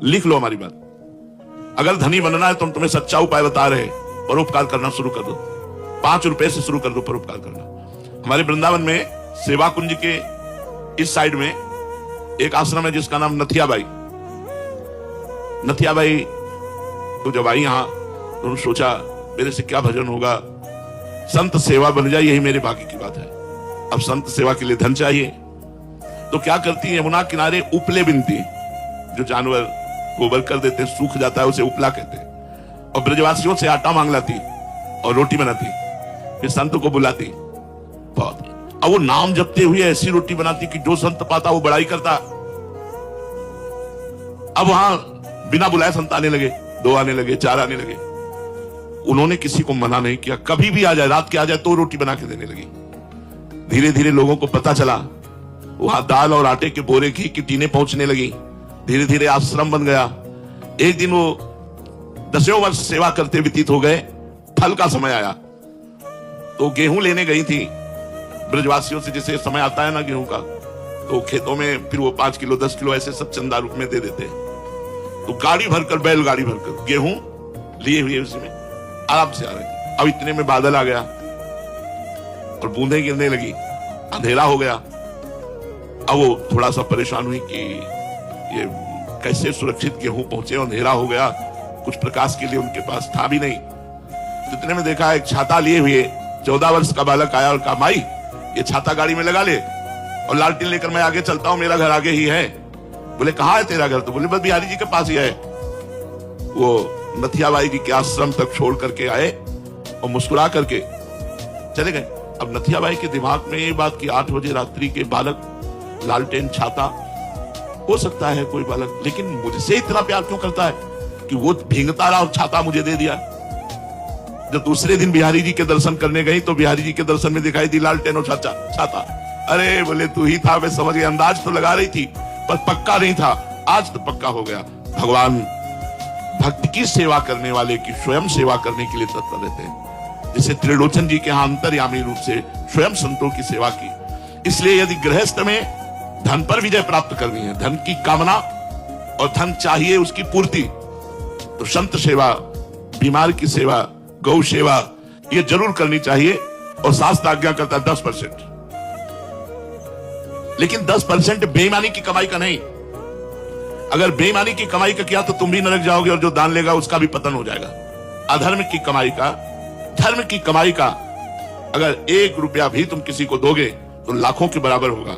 लिख लो हमारी बात। अगर धनी बनना है तो हम तुम्हें सच्चा उपाय बता रहे हैं, परोपकार करना शुरू कर दो। 5 रुपए से शुरू कर दो परोपकार करना। हमारे वृंदावन में सेवा कुंज के इस साइड में एक आश्रम है जिसका नाम नथियाबाई। नथियाबाई तो जब आई यहां तो उन्होंने सोचा मेरे से क्या भजन होगा, संत सेवा बन जाए, यही मेरे भाग्य की बात है। अब संत सेवा के लिए धन चाहिए, तो क्या करती है, यमुना किनारे उपले बिनती, जो जानवर गोबर कर देते सूख जाता है उसे उपला कहते हैं, और ब्रजवासियों से आटा मांग लाती और रोटी बनाती, फिर संत को बुलाती। बहुत अब वो नाम जपते हुए ऐसी रोटी बनाती कि जो संत पाता वो बड़ाई करता। अब वहां बिना बुलाए संत आने लगे, 2 आने लगे, 4 आने लगे। उन्होंने किसी को मना नहीं किया, कभी भी आ जाए, रात के आ जाए तो रोटी बना के देने लगी। धीरे धीरे लोगों को पता चला, वहां दाल और आटे के बोरे घी की टीनें पहुंचने लगी। धीरे धीरे आश्रम बन गया। एक दिन वो 10 वर्ष सेवा करते व्यतीत हो गए। फल का समय आया तो गेहूं लेने गई थी ब्रजवासियों से, जैसे समय आता है ना गेहूं का, तो खेतों में फिर वो 5 किलो 10 किलो ऐसे सब चंदा रूप में दे देते हैं। तो गाड़ी भरकर, बैलगाड़ी भरकर गेहूं लिए हुए उसमें आराम से आ रहे। अब इतने में बादल आ गया और बूंदें गिरने लगी, अंधेरा हो गया। अब वो थोड़ा सा परेशान हुई कि ये कैसे सुरक्षित गेहूं पहुंचे, अंधेरा हो गया, कुछ प्रकाश के लिए उनके पास था भी नहीं। इतने में देखा एक छाता लिए हुए 14 वर्ष का बालक आया और कहा, माई ये छाता गाड़ी में लगा ले और लालटेन लेकर मैं आगे चलता हूं, मेरा घर आगे ही है। बोले कहाँ है तेरा घर? तो बोले बस बिहारी जी के पास ही है। वो नथियाबाई जी के आश्रम तक छोड़ करके आए और मुस्कुरा करके चले गए। अब नथियाबाई के दिमाग में ये बात कि 8 बजे रात्रि के बालक, लालटेन, छाता, हो सकता है कोई बालक, लेकिन मुझसे इतना प्यार क्यों करता है कि वो भींगता रहा और छाता मुझे दे दिया। जब दूसरे दिन बिहारी जी के दर्शन करने गई तो बिहारी जी के दर्शन में दिखाई दी लालटेन और छाता। अरे बोले तू ही था, मैं समझ गई। अंदाज तो लगा रही थी पर पक्का नहीं था, आज तो पक्का हो गया। भगवान भक्ति की सेवा करने वाले की स्वयं सेवा करने के लिए तत्पर रहते हैं। जैसे त्रिलोचन जी के यहां अंतर्यामी रूप से स्वयं संतों की सेवा की। इसलिए यदि गृहस्थ में धन पर विजय प्राप्त करनी है, धन की कामना और धन चाहिए उसकी पूर्ति, तो संत सेवा, बीमार की सेवा, गौ सेवा ये जरूर करनी चाहिए। और शास्त्र आज्ञा करता है 10%, लेकिन 10% बेईमानी की कमाई का नहीं। अगर बेईमानी की कमाई का किया तो तुम भी नरक जाओगे और जो दान लेगा उसका भी पतन हो जाएगा। अधर्म की कमाई का, धर्म की कमाई का अगर 1 रुपया भी तुम किसी को दोगे तो लाखों के बराबर होगा।